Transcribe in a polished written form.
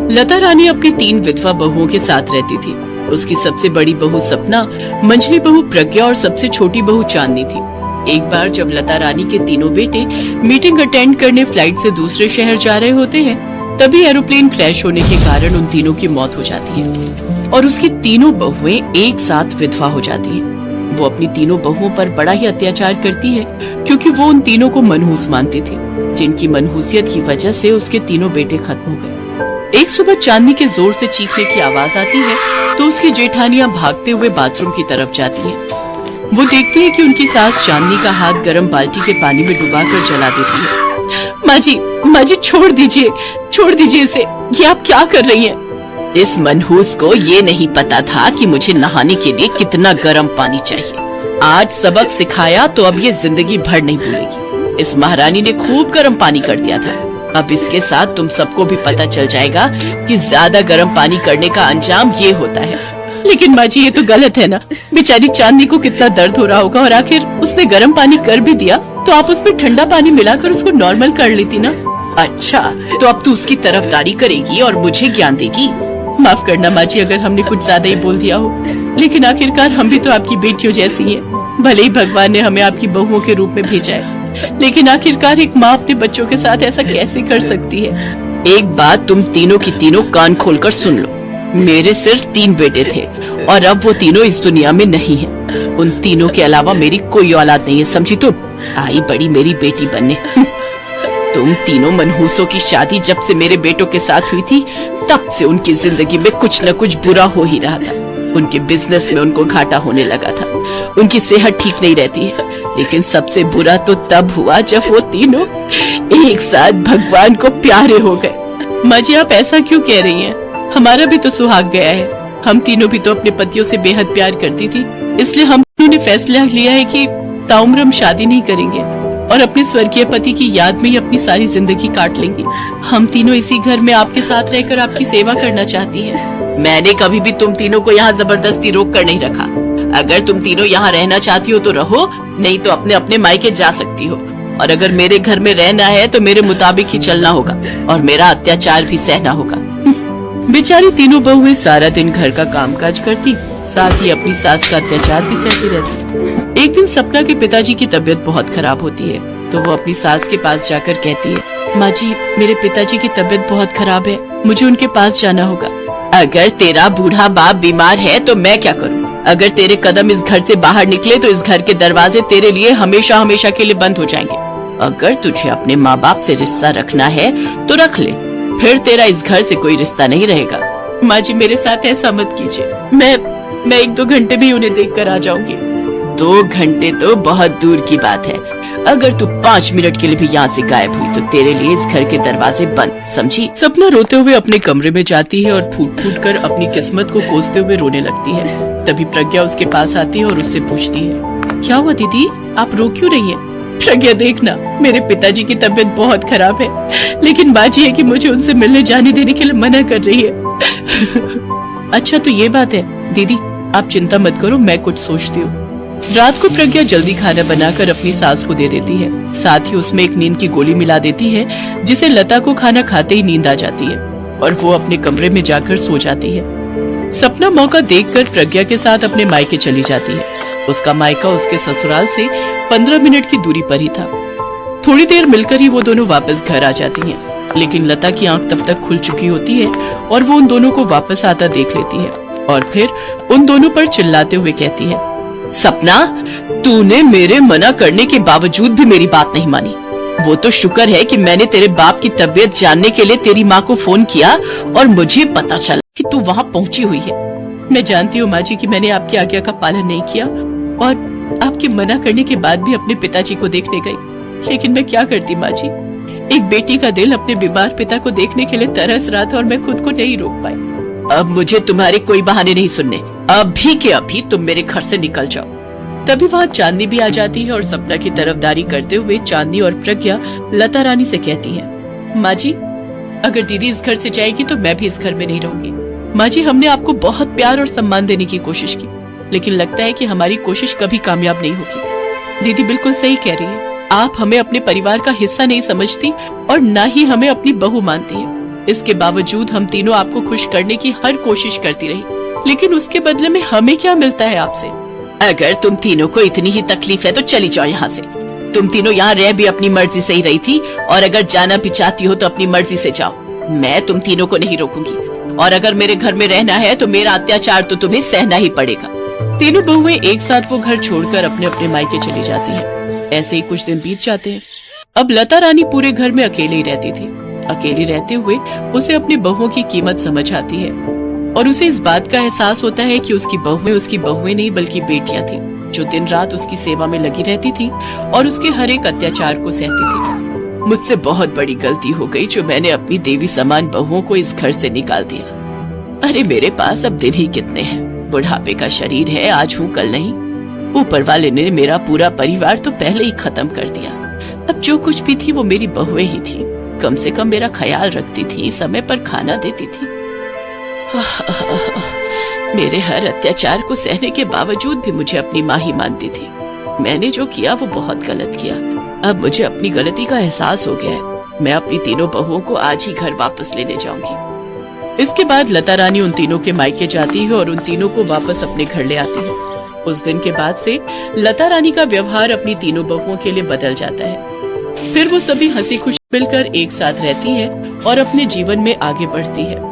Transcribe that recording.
लता रानी अपनी 3 विधवा बहुओं के साथ रहती थी। उसकी सबसे बड़ी बहू सपना, मंझली बहू प्रज्ञा और सबसे छोटी बहू चांदनी थी। एक बार जब लता रानी के तीनों बेटे मीटिंग अटेंड करने फ्लाइट से दूसरे शहर जा रहे होते हैं, तभी एरोप्लेन क्रैश होने के कारण उन तीनों की मौत हो जाती है और उसकी तीनों बहुएं एक साथ विधवा हो जाती हैं। वो अपनी तीनों बहुओं पर बड़ा ही अत्याचार करती है क्योंकि वो उन तीनों को मनहूस मानती थी, जिनकी मनहूसियत की वजह से उसके तीनों बेटे खत्म हो गए। एक सुबह चांदनी के जोर से चीखने की आवाज आती है तो उसकी जेठानियां भागते हुए बाथरूम की तरफ जाती है। वो देखती है कि उनकी सास चांदनी का हाथ गर्म बाल्टी के पानी में डुबाकर जला देती है। माँ जी छोड़ दीजिए इसे, ये आप क्या कर रही हैं? इस मनहूस को ये नहीं पता था कि मुझे नहाने के लिए कितना गर्म पानी चाहिए। आज सबक सिखाया तो अब ये जिंदगी भर नहीं भूलेगी। इस महारानी ने खूब गर्म पानी कर दिया था। अब इसके साथ तुम सबको भी पता चल जाएगा कि ज्यादा गर्म पानी करने का अंजाम ये होता है। लेकिन माँ जी ये तो गलत है ना, बेचारी चांदनी को कितना दर्द हो रहा होगा और आखिर उसने गर्म पानी कर भी दिया तो आप उसमें ठंडा पानी मिलाकर उसको नॉर्मल कर लेती ना। अच्छा, तो अब तू उसकी तरफदारी करेगी और मुझे ज्ञान देगी? माफ करना माँ जी अगर हमने कुछ ज्यादा ही बोल दिया हो, लेकिन आखिरकार हम भी तो आपकी बेटियों जैसी हैं। भले ही भगवान ने हमें आपकी बहुओं के रूप में भेजा है, लेकिन आखिरकार एक माँ अपने बच्चों के साथ ऐसा कैसे कर सकती है? एक बात तुम तीनों की तीनों कान खोलकर सुन लो। मेरे सिर्फ 3 बेटे थे और अब वो तीनों इस दुनिया में नहीं हैं। उन तीनों के अलावा मेरी कोई औलाद नहीं है, समझी तुम? आई बड़ी मेरी बेटी बनने। तुम तीनों मनहूसों की शादी जब से मेरे बेटों के साथ हुई थी, तब से उनकी जिंदगी में कुछ न कुछ बुरा हो ही रहा था। उनके बिजनेस में उनको घाटा होने लगा था, उनकी सेहत ठीक नहीं रहती है। लेकिन सबसे बुरा तो तब हुआ जब वो तीनों एक साथ भगवान को प्यारे हो गए। माँ जी आप ऐसा क्यों कह रही हैं? हमारा भी तो सुहाग गया है। हम तीनों भी तो अपने पतियों से बेहद प्यार करती थी, इसलिए हम तीनों ने फैसला लिया है कि ताउम्र हम शादी नहीं करेंगे और अपने स्वर्गीय पति की याद में ही अपनी सारी जिंदगी काट लेंगे। हम तीनों इसी घर में आपके साथ रहकर आपकी सेवा करना चाहती हैं। मैंने कभी भी तुम तीनों को यहाँ जबरदस्ती रोक कर नहीं रखा। अगर तुम तीनों यहाँ रहना चाहती हो तो रहो, नहीं तो अपने अपने मायके जा सकती हो। और अगर मेरे घर में रहना है तो मेरे मुताबिक ही चलना होगा और मेरा अत्याचार भी सहना होगा। बेचारी तीनों बहुएं सारा दिन घर का कामकाज करती, साथ ही अपनी सास का अत्याचार भी सहती रहती। एक दिन सपना के पिताजी की तबीयत बहुत खराब होती है तो वो अपनी सास के पास जाकर कहती है, माँ जी मेरे पिताजी की तबीयत बहुत खराब है, मुझे उनके पास जाना होगा। अगर तेरा बूढ़ा बाप बीमार है तो मैं क्या करूँ? अगर तेरे कदम इस घर से बाहर निकले तो इस घर के दरवाजे तेरे लिए हमेशा हमेशा के लिए बंद हो जाएंगे। अगर तुझे अपने माँ बाप से रिश्ता रखना है तो रख ले, फिर तेरा इस घर से कोई रिश्ता नहीं रहेगा। माँ जी मेरे साथ ऐसा मत कीजिए, मैं 1-2 घंटे भी उन्हें देखकर आ जाऊंगी। 2 घंटे तो बहुत दूर की बात है। अगर तू 5 मिनट के लिए भी यहाँ से गायब हुई तो तेरे लिए इस घर के दरवाजे बंद, समझी? सपना रोते हुए अपने कमरे में जाती है और फूट फूट कर अपनी किस्मत को कोसते हुए रोने लगती है। तभी प्रज्ञा उसके पास आती है और उससे पूछती है, क्या हुआ दीदी, आप रो क्यों रही है? प्रज्ञा देखना, मेरे पिताजी की तबीयत बहुत खराब है, लेकिन बात यह है कि मुझे उनसे मिलने जाने देने के लिए मना कर रही है। अच्छा तो ये बात है दीदी, आप चिंता मत करो, मैं कुछ सोचती हूँ। रात को प्रज्ञा जल्दी खाना बनाकर अपनी सास को दे देती है, साथ ही उसमें एक नींद की गोली मिला देती है, जिसे लता को खाना खाते ही नींद आ जाती है और वो अपने कमरे में जाकर सो जाती है। सपना मौका देखकर प्रज्ञा के साथ अपने मायके चली जाती है। उसका मायका उसके ससुराल से 15 मिनट की दूरी पर ही था। थोड़ी देर मिलकर ही वो दोनों वापस घर आ जाती हैं, लेकिन लता की आंख तब तक खुल चुकी होती है और वो उन दोनों को वापस आता देख लेती है और फिर उन दोनों पर चिल्लाते हुए कहती है, सपना तूने मेरे मना करने के बावजूद भी मेरी बात नहीं मानी। वो तो शुक्र है कि मैंने तेरे बाप की तबीयत जानने के लिए तेरी माँ को फोन किया और मुझे पता चला कि तू वहाँ पहुँची हुई है। मैं जानती हूँ माँ जी कि मैंने आपकी आज्ञा का पालन नहीं किया और आपके मना करने के बाद भी अपने पिताजी को देखने गई, लेकिन मैं क्या करती माँ जी, एक बेटी का दिल अपने बीमार पिता को देखने के लिए तरस रहा था और मैं खुद को नहीं रोक पाई। अब मुझे तुम्हारे कोई बहाने नहीं सुनने, अभी के अभी तुम मेरे घर से निकल जाओ। तभी वहाँ चांदनी भी आ जाती है और सपना की तरफदारी करते हुए चांदनी और प्रज्ञा लता रानी से कहती है, माँ जी अगर दीदी इस घर से जाएगी तो मैं भी इस घर में नहीं रहूंगी। माँ जी हमने आपको बहुत प्यार और सम्मान देने की कोशिश की, लेकिन लगता है कि हमारी कोशिश कभी कामयाब नहीं होगी। दीदी बिल्कुल सही कह रही है, आप हमें अपने परिवार का हिस्सा नहीं समझती और न ही हमें अपनी बहू मानती है। इसके बावजूद हम तीनों आपको खुश करने की हर कोशिश करती रही, लेकिन उसके बदले में हमें क्या मिलता है आपसे? अगर तुम तीनों को इतनी ही तकलीफ है तो चली जाओ यहाँ से। तुम तीनों यहाँ रह भी अपनी मर्जी से ही रही थी, और अगर जाना भी चाहती हो तो अपनी मर्जी से जाओ। मैं तुम तीनों को नहीं रोकूंगी, और अगर मेरे घर में रहना है तो मेरा अत्याचार तो तुम्हें सहना ही पड़ेगा। तीनों बहुएं एक साथ वो घर छोड़कर अपने अपने मायके चली जाती हैं। ऐसे ही कुछ दिन बीत जाते हैं। अब लता रानी पूरे घर में अकेले ही रहती थी। अकेले रहते हुए उसे अपनी बहुओं की कीमत समझ आती है, और उसे इस बात का एहसास होता है कि उसकी बहुएं नहीं बल्कि बेटियां थी, जो दिन रात उसकी सेवा में लगी रहती थी और उसके हर एक अत्याचार को सहती थी। मुझसे बहुत बड़ी गलती हो गई जो मैंने अपनी देवी समान बहुओं को इस घर से निकाल दिया। अरे मेरे पास अब दिन ही कितने हैं, बुढ़ापे का शरीर है, आज हूँ कल नहीं। ऊपर वाले ने मेरा पूरा परिवार तो पहले ही खत्म कर दिया। अब जो कुछ भी थी वो मेरी बहुएं ही थी। कम से कम मेरा ख्याल रखती थी, समय पर खाना देती थी। मेरे हर अत्याचार को सहने के बावजूद भी मुझे अपनी माँ ही मानती थी। मैंने जो किया वो बहुत गलत किया। अब मुझे अपनी गलती का एहसास हो गया है। मैं अपनी तीनों बहुओं को आज ही घर वापस लेने जाऊंगी। इसके बाद लता रानी उन तीनों के मायके जाती है और उन तीनों को वापस अपने घर ले आती है। उस दिन के बाद से लता रानी का व्यवहार अपनी तीनों बहुओं के लिए बदल जाता है। फिर वो सभी हंसी खुशी मिलकर एक साथ रहती है और अपने जीवन में आगे बढ़ती है।